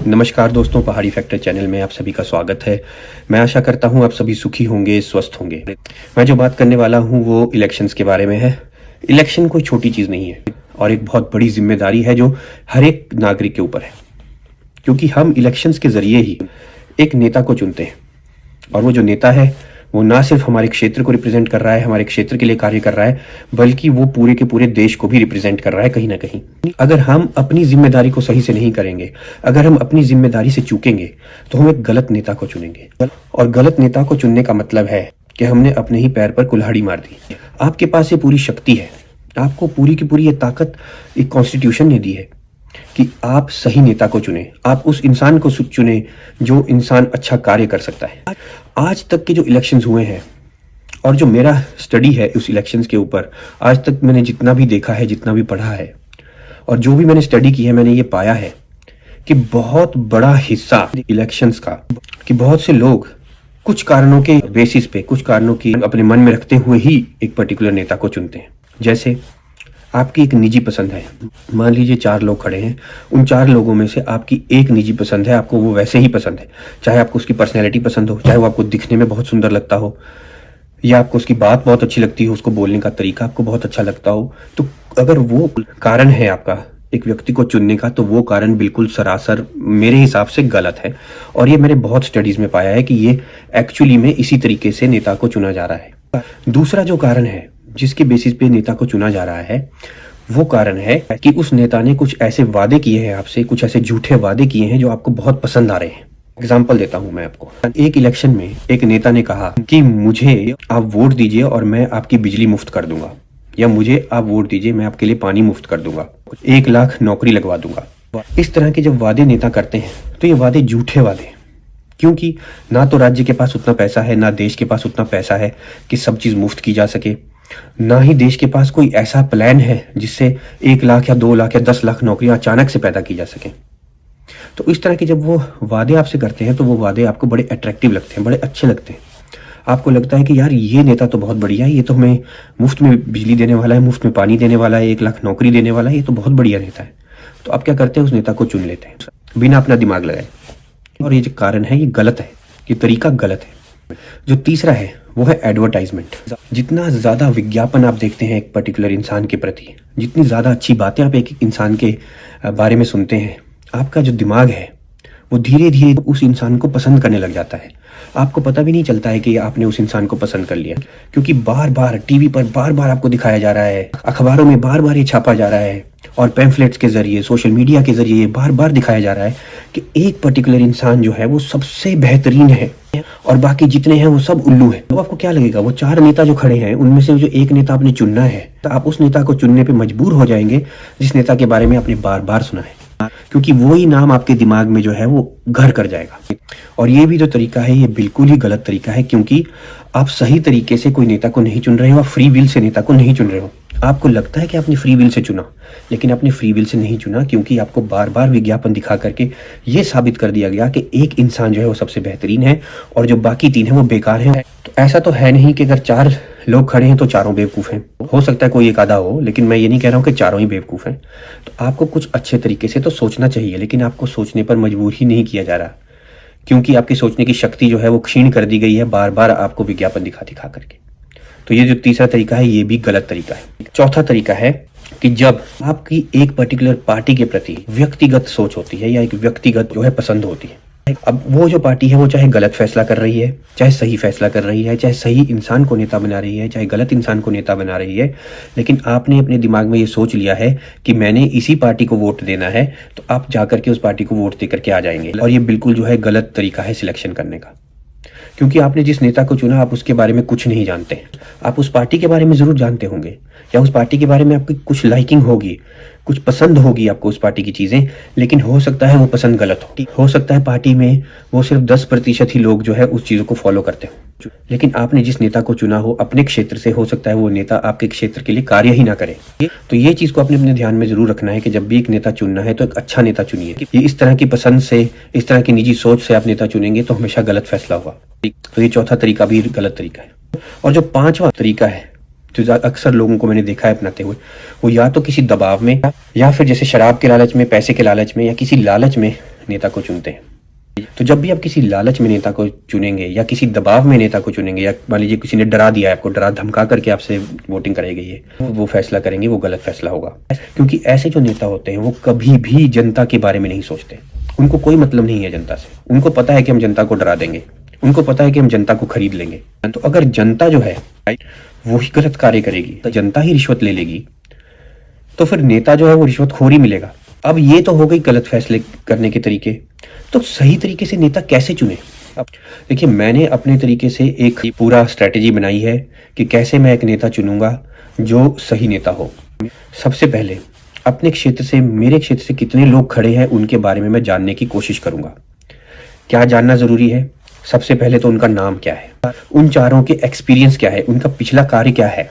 नमस्कार दोस्तों, पहाड़ी फैक्टर चैनल में आप सभी का स्वागत है। मैं आशा करता हूं आप सभी सुखी होंगे, स्वस्थ होंगे। मैं जो बात करने वाला हूं वो इलेक्शंस के बारे में है। इलेक्शन कोई छोटी चीज़ नहीं है और एक बहुत बड़ी जिम्मेदारी है जो हर एक नागरिक के ऊपर है, क्योंकि हम इलेक्शंस के ज़रिए ही एक नेता को चुनते हैं और वो जो नेता है वो ना सिर्फ हमारे क्षेत्र को रिप्रेजेंट कर रहा है, हमारे क्षेत्र के लिए कार्य कर रहा है, बल्कि वो पूरे के पूरे देश को भी रिप्रेजेंट कर रहा है कहीं ना कहीं। अगर हम अपनी जिम्मेदारी को सही से नहीं करेंगे, अगर हम अपनी जिम्मेदारी से चूकेंगे, तो हम एक गलत नेता को चुनेंगे। और गलत नेता को चुनने का मतलब है कि हमने अपने ही पैर पर कुल्हाड़ी मार दी। आपके पास ये पूरी शक्ति है, आपको पूरी की पूरी ये ताकत एक कॉन्स्टिट्यूशन ने दी है कि आप सही नेता को चुने, आप उस इंसान को चुने जो इंसान अच्छा कार्य कर सकता है। आज तक के जो इलेक्शंस हुए हैं और जो मेरा स्टडी है उस इलेक्शंस के ऊपर, आज तक मैंने जितना भी देखा है, जितना भी पढ़ा है और जो भी मैंने स्टडी की है, मैंने ये पाया है कि बहुत बड़ा हिस्सा इलेक्शंस का, कि बहुत से लोग कुछ कारणों के बेसिस पे, कुछ कारणों की अपने मन में रखते हुए ही एक पर्टिकुलर नेता को चुनते हैं। जैसे आपकी एक निजी पसंद है, मान लीजिए 4 लोग खड़े हैं, उन 4 लोगों में से आपकी एक निजी पसंद है, आपको वो वैसे ही पसंद है, चाहे आपको उसकी पर्सनैलिटी पसंद हो, चाहे वो आपको दिखने में बहुत सुंदर लगता हो, या आपको उसकी बात बहुत अच्छी लगती हो, उसको बोलने का तरीका आपको बहुत अच्छा लगता हो। तो अगर वो कारण है आपका एक व्यक्ति को चुनने का, तो वो कारण बिल्कुल सरासर मेरे हिसाब से गलत है। और ये मैंने बहुत स्टडीज में पाया है कि ये एक्चुअली में इसी तरीके से नेता को चुना जा रहा है। दूसरा जो कारण है जिसके बेसिस पे नेता को चुना जा रहा है, वो कारण है कि उस नेता ने कुछ ऐसे वादे किए हैं आपसे, कुछ ऐसे झूठे वादे किए हैं जो आपको बहुत पसंद आ रहे हैं। एग्जाम्पल देता हूं मैं आपको। एक इलेक्शन में एक नेता ने कहा कि मुझे आप वोट दीजिए और मैं आपकी बिजली मुफ्त कर दूंगा, या मुझे आप वोट दीजिए मैं आपके लिए पानी मुफ्त कर दूंगा, 1 लाख नौकरी लगवा दूंगा। इस तरह के जब वादे नेता करते हैं तो ये वादे झूठे वादे हैं, क्योंकि ना तो राज्य के पास उतना पैसा है, ना देश के पास उतना पैसा है कि सब चीज मुफ्त की जा सके, ना ही देश के पास कोई ऐसा प्लान है जिससे 1 लाख या 2 लाख या 10 लाख नौकरियां अचानक से पैदा की जा सके। तो इस तरह के जब वो वादे आपसे करते हैं तो वो वादे आपको बड़े अट्रैक्टिव लगते हैं, बड़े अच्छे लगते हैं। आपको लगता है कि यार ये नेता तो बहुत बढ़िया है, ये तो हमें मुफ्त में बिजली देने वाला है, मुफ्त में पानी देने वाला है, 1 लाख नौकरी देने वाला है, ये तो बहुत बढ़िया नेता है। तो आप क्या करते हैं, उस नेता को चुन लेते हैं बिना अपना दिमाग लगाए। और ये जो कारण है ये गलत है, ये तरीका गलत है। जो तीसरा है वो है एडवर्टाइजमेंट। जितना ज़्यादा विज्ञापन आप देखते हैं एक पर्टिकुलर इंसान के प्रति, जितनी ज़्यादा अच्छी बातें आप एक इंसान के बारे में सुनते हैं, आपका जो दिमाग है वो धीरे धीरे उस इंसान को पसंद करने लग जाता है। आपको पता भी नहीं चलता है कि आपने उस इंसान को पसंद कर लिया, क्योंकि बार बार टीवी पर बार बार आपको दिखाया जा रहा है, अखबारों में बार बार ये छापा जा रहा है और पैम्फलेट्स के जरिए, सोशल मीडिया के जरिए बार बार दिखाया जा रहा है कि एक पर्टिकुलर इंसान जो है वो सबसे बेहतरीन है और बाकी जितने हैं वो सब उल्लू है। तो आपको क्या लगेगा, वो 4 नेता जो खड़े हैं उनमें से जो एक नेता आपने चुनना है, तो आप उस नेता को चुनने पे मजबूर हो जाएंगे जिस नेता के बारे में आपने बार बार सुना है, क्योंकि वो ही नाम आपके दिमाग में जो है वो घर कर जाएगा। और ये भी जो तरीका है ये बिल्कुल ही गलत तरीका है, क्योंकि आप सही तरीके से कोई नेता को नहीं चुन रहे हो, आप फ्री विल से नेता को नहीं चुन रहे हो। आपको लगता है कि आपने फ्री विल से चुना, लेकिन आपने फ्री विल से नहीं चुना, क्योंकि आपको बार बार विज्ञापन दिखा करके ये साबित कर दिया गया कि एक इंसान जो है वो सबसे बेहतरीन है और जो बाकी 3 है वो बेकार हैं। तो ऐसा तो है नहीं कि अगर 4 लोग खड़े हैं तो चारों बेवकूफ़ हैं, हो सकता है कोई एक आधा हो, लेकिन मैं ये नहीं कह रहा हूँ कि चारों ही बेवकूफ़ हैं। तो आपको कुछ अच्छे तरीके से तो सोचना चाहिए, लेकिन आपको सोचने पर मजबूर ही नहीं किया जा रहा, क्योंकि आपकी सोचने की शक्ति जो है वो क्षीण कर दी गई है बार बार आपको विज्ञापन दिखा दिखा करके। तो ये जो तीसरा तरीका है ये भी गलत तरीका है। चौथा तरीका है कि जब आपकी एक पर्टिकुलर पार्टी के प्रति व्यक्तिगत सोच होती है या एक व्यक्तिगत जो है पसंद होती है, अब वो जो पार्टी है वो चाहे गलत फैसला कर रही है, चाहे सही फैसला कर रही है, चाहे सही इंसान को नेता बना रही है, चाहे गलत इंसान को नेता बना रही है, लेकिन आपने अपने दिमाग में ये सोच लिया है कि मैंने इसी पार्टी को वोट देना है, तो आप जाकर के उस पार्टी को वोट दे करके आ जाएंगे। और ये बिल्कुल जो है गलत तरीका है सिलेक्शन करने का, क्योंकि आपने जिस नेता को चुना आप उसके बारे में कुछ नहीं जानते। आप उस पार्टी के बारे में जरूर जानते होंगे, या उस पार्टी के बारे में आपकी कुछ लाइकिंग होगी, कुछ पसंद होगी आपको उस पार्टी की चीजें, लेकिन हो सकता है वो पसंद गलत हो सकता है पार्टी में वो सिर्फ 10% ही लोग जो है उस चीजों को फॉलो करते हो। लेकिन आपने जिस नेता को चुना हो अपने क्षेत्र से, हो सकता है वो नेता आपके क्षेत्र के लिए कार्य ही ना करे। तो ये चीज को अपने ध्यान में जरूर रखना है कि जब भी एक नेता चुनना है तो एक अच्छा नेता चुनिए। ये इस तरह की पसंद से, इस तरह की निजी सोच से आप नेता चुनेंगे तो हमेशा गलत फैसला होगा। तो ये चौथा तरीका भी गलत तरीका है। और जो 5वां तरीका है जो अक्सर लोगों को मैंने देखा है अपनाते हुए, वो या तो किसी दबाव में, या फिर जैसे शराब के लालच में, पैसे के लालच में, या किसी लालच में नेता को चुनते हैं। तो जब भी आप किसी लालच में नेता को चुनेंगे या किसी दबाव में नेता को चुनेंगे, या मान लीजिए किसी ने डरा दिया है आपको, डरा धमका करके आपसे वोटिंग कराई गई है, वो फैसला करेंगे, वो गलत फैसला होगा। क्योंकि ऐसे जो नेता होते हैं वो कभी भी जनता के बारे में नहीं सोचते। उनको कोई मतलब नहीं है जनता से। उनको पता है कि हम जनता को डरा देंगे, उनको पता है कि हम जनता को खरीद लेंगे। तो अगर जनता जो है वो ही गलत कार्य करेगी, तो जनता ही रिश्वत ले लेगी, तो फिर नेता जो है वो रिश्वतखोर ही मिलेगा। अब ये तो हो गई गलत फैसले करने के तरीके। तो सही तरीके से नेता कैसे चुने? अब देखिए, मैंने अपने तरीके से एक पूरा स्ट्रैटेजी बनाई है कि कैसे मैं एक नेता चुनूंगा जो सही नेता हो। सबसे पहले अपने क्षेत्र से, मेरे क्षेत्र से कितने लोग खड़े हैं उनके बारे में मैं जानने की कोशिश करूंगा। क्या जानना जरूरी है? सबसे पहले तो उनका नाम क्या है, उन चारों के एक्सपीरियंस क्या है, उनका पिछला कार्य क्या है।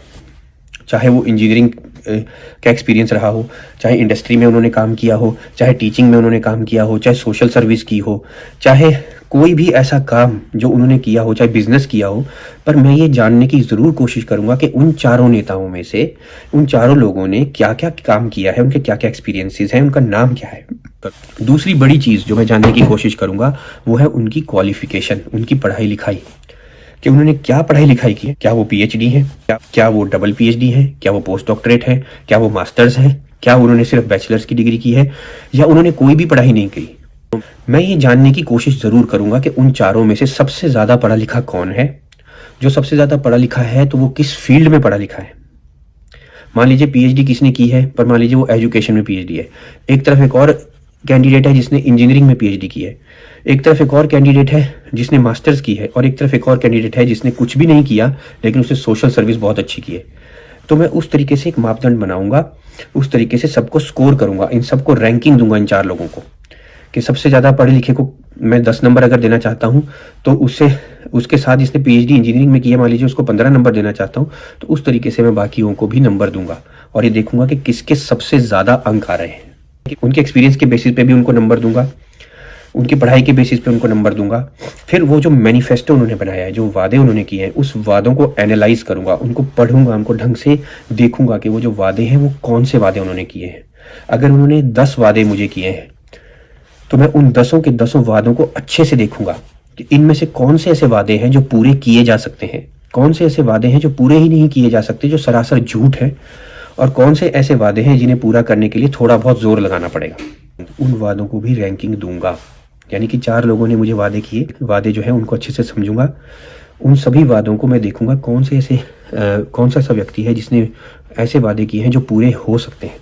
चाहे वो इंजीनियरिंग का एक्सपीरियंस रहा हो, चाहे इंडस्ट्री में उन्होंने काम किया हो, चाहे टीचिंग में उन्होंने काम किया हो, चाहे सोशल सर्विस की हो, चाहे कोई भी ऐसा काम जो उन्होंने किया हो, चाहे बिजनेस किया हो। पर मैं ये जानने की ज़रूर कोशिश करूंगा कि उन चारों नेताओं में से उन चारों लोगों ने क्या क्या काम किया है, उनके क्या क्या एक्सपीरियंसेस हैं, उनका नाम क्या है। दूसरी बड़ी चीज़ जो मैं जानने की कोशिश करूंगा वो है उनकी क्वालिफिकेशन, उनकी पढ़ाई लिखाई, कि उन्होंने क्या पढ़ाई लिखाई की है। क्या वो पीएचडी है, क्या वो डबल पीएचडी है, क्या वो पोस्ट डॉक्टरेट है, क्या वो मास्टर्स है, क्या उन्होंने सिर्फ बैचलर्स की डिग्री की है, या उन्होंने कोई भी पढ़ाई नहीं की। मैं ये जानने की कोशिश जरूर करूंगा कि उन चारों में से सबसे ज्यादा पढ़ा लिखा कौन है। जो सबसे ज्यादा पढ़ा लिखा है तो वो किस फील्ड में पढ़ा लिखा है। मान लीजिए पीएचडी किसने की है, पर मान लीजिए वो एजुकेशन में पीएचडी है। एक तरफ एक और कैंडिडेट है जिसने इंजीनियरिंग में पीएचडी की है, एक तरफ एक और कैंडिडेट है जिसने मास्टर्स की है, और एक तरफ एक और कैंडिडेट है जिसने कुछ भी नहीं किया लेकिन उसने सोशल सर्विस बहुत अच्छी की है। तो मैं उस तरीके से एक मापदंड बनाऊंगा, उस तरीके से सबको स्कोर करूंगा, इन सबको रैंकिंग दूंगा इन चार लोगों को, कि सबसे ज़्यादा पढ़े लिखे को मैं 10 नंबर अगर देना चाहता हूँ तो उसके साथ जिसने पीएचडी इंजीनियरिंग में किया मान लीजिए उसको 15 नंबर देना चाहता हूँ, तो उस तरीके से मैं बाकियों को भी नंबर दूंगा और ये देखूंगा कि किसके सबसे ज़्यादा अंक आ रहे हैं। उनके एक्सपीरियंस के बेसिस पे भी उनको नंबर दूंगा, उनकी पढ़ाई के बेसिस पे उनको नंबर दूंगा। फिर वो जो मैनिफेस्टो उन्होंने बनाया है, जो वादे उन्होंने किए हैं, उस वादों को एनालाइज करूंगा, उनको पढ़ूंगा, उनको ढंग से देखूंगा कि वो जो वादे हैं वो कौन से वादे उन्होंने किए हैं। अगर उन्होंने 10 वादे मुझे किए हैं तो मैं उन 10 के 10 वादों को अच्छे से देखूंगा कि इनमें से कौन से ऐसे वादे हैं जो पूरे किए जा सकते हैं, कौन से ऐसे वादे हैं जो पूरे ही नहीं किए जा सकते, जो सरासर झूठ है, और कौन से ऐसे वादे हैं जिन्हें पूरा करने के लिए थोड़ा बहुत जोर लगाना पड़ेगा। उन वादों को भी रैंकिंग दूंगा। यानी कि 4 लोगों ने मुझे वादे किए, वादे जो है उनको अच्छे से समझूंगा, उन सभी वादों को मैं देखूंगा कौन सा ऐसा व्यक्ति है जिसने ऐसे वादे किए हैं जो पूरे हो सकते हैं।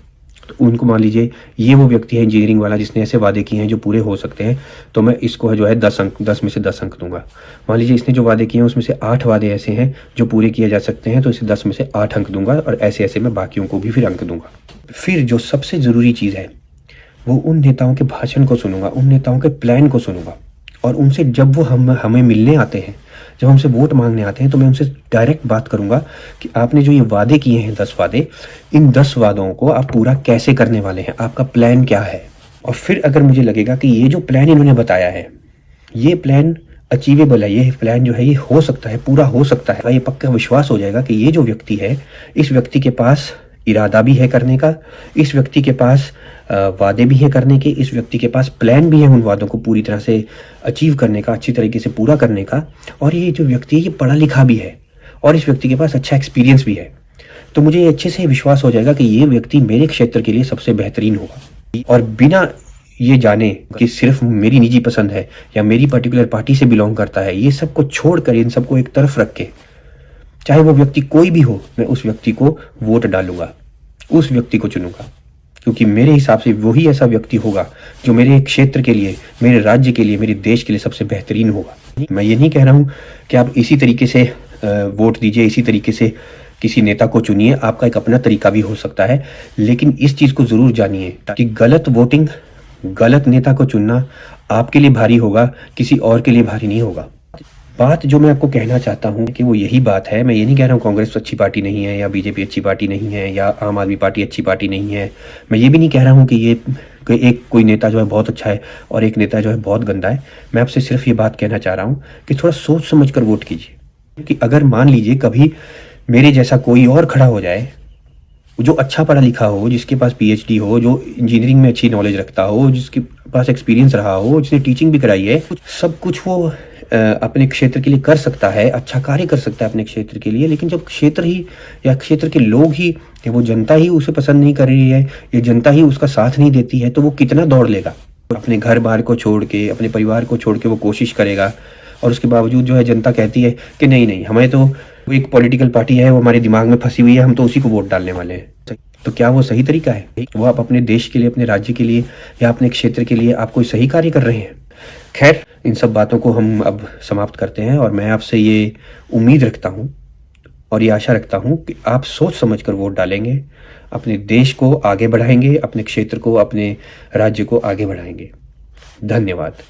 तो उनको मान लीजिए ये वो व्यक्ति है इंजीनियरिंग वाला जिसने ऐसे वादे किए हैं जो पूरे हो सकते हैं, तो मैं इसको जो है 10 में से 10 अंक दूंगा। मान लीजिए इसने जो वादे किए हैं उसमें से 8 वादे ऐसे हैं जो पूरे किए जा सकते हैं, तो इसे 10 में से 8 अंक दूंगा, और ऐसे ऐसे मैं बाकियों को भी फिर अंक दूंगा। फिर जो सबसे ज़रूरी चीज़ है वो उन नेताओं के भाषण को सुनूंगा, उन नेताओं के प्लान को सुनूंगा, और उनसे जब वो हमें मिलने आते हैं, जब हमसे वोट मांगने आते हैं, तो मैं उनसे डायरेक्ट बात करूंगा कि आपने जो ये वादे किए हैं 10 वादे, इन 10 वादों को आप पूरा कैसे करने वाले हैं, आपका प्लान क्या है। और फिर अगर मुझे लगेगा कि ये जो प्लान इन्होंने बताया है ये प्लान अचीवेबल है, ये प्लान जो है ये हो सकता है, पूरा हो सकता है, ये पक्का विश्वास हो जाएगा कि ये जो व्यक्ति है, इस व्यक्ति के पास इरादा भी है करने का, इस व्यक्ति के पास वादे भी हैं करने के, इस व्यक्ति के पास प्लान भी है उन वादों को पूरी तरह से अचीव करने का, अच्छी तरीके से पूरा करने का, और ये जो व्यक्ति है ये पढ़ा लिखा भी है, और इस व्यक्ति के पास अच्छा एक्सपीरियंस भी है। तो मुझे ये अच्छे से विश्वास हो जाएगा कि ये व्यक्ति मेरे क्षेत्र के लिए सबसे बेहतरीन होगा। और बिना ये जाने कि सिर्फ मेरी निजी पसंद है या मेरी पर्टिकुलर पार्टी से बिलोंग करता है, ये सबको छोड़कर इन सबको एक तरफ रख के, चाहे वो व्यक्ति कोई भी हो, मैं उस व्यक्ति को वोट डालूंगा, उस व्यक्ति को चुनूंगा, क्योंकि मेरे हिसाब से वही ऐसा व्यक्ति होगा जो मेरे क्षेत्र के लिए, मेरे राज्य के लिए, मेरे देश के लिए सबसे बेहतरीन होगा। मैं ये नहीं कह रहा हूँ कि आप इसी तरीके से वोट दीजिए, इसी तरीके से किसी नेता को चुनिए, आपका एक अपना तरीका भी हो सकता है, लेकिन इस चीज़ को ज़रूर जानिए कि गलत वोटिंग, गलत नेता को चुनना आपके लिए भारी होगा, किसी और के लिए भारी नहीं होगा। बात जो मैं आपको कहना चाहता हूँ कि वो यही बात है। मैं ये नहीं कह रहा हूँ कांग्रेस अच्छी पार्टी नहीं है, या बीजेपी अच्छी पार्टी नहीं है, या आम आदमी पार्टी अच्छी पार्टी नहीं है। मैं ये भी नहीं कह रहा हूँ कि एक कोई नेता जो है बहुत अच्छा है और एक नेता जो है बहुत गंदा है। मैं आपसे सिर्फ ये बात कहना चाह रहा हूँ कि थोड़ा सोच समझ कर वोट कीजिए। कि अगर मान लीजिए कभी मेरे जैसा कोई और खड़ा हो जाए जो अच्छा पढ़ा लिखा हो, जिसके पास पीएचडी हो, जो इंजीनियरिंग में अच्छी नॉलेज रखता हो, जिसके पास एक्सपीरियंस रहा हो, जिसने टीचिंग भी कराई है, सब कुछ वो अपने क्षेत्र के लिए कर सकता है, अच्छा कार्य कर सकता है अपने क्षेत्र के लिए। लेकिन जब क्षेत्र ही या क्षेत्र के लोग ही या वो जनता ही उसे पसंद नहीं कर रही है, ये जनता ही उसका साथ नहीं देती है, तो वो कितना दौड़ लेगा। अपने घर बार को छोड़ के, अपने परिवार को छोड़ के वो कोशिश करेगा, और उसके बावजूद जो है जनता कहती है कि नहीं नहीं, हमें तो एक पॉलिटिकल पार्टी है, वो हमारे दिमाग में फंसी हुई है, हम तो उसी को वोट डालने वाले हैं। तो क्या वो सही तरीका है? वो आप अपने देश के लिए, अपने राज्य के लिए या अपने क्षेत्र के लिए आप कोई सही कार्य कर रहे हैं? खैर, इन सब बातों को हम अब समाप्त करते हैं, और मैं आपसे ये उम्मीद रखता हूँ और ये आशा रखता हूँ कि आप सोच समझ कर वोट डालेंगे, अपने देश को आगे बढ़ाएंगे, अपने क्षेत्र को, अपने राज्य को आगे बढ़ाएंगे। धन्यवाद।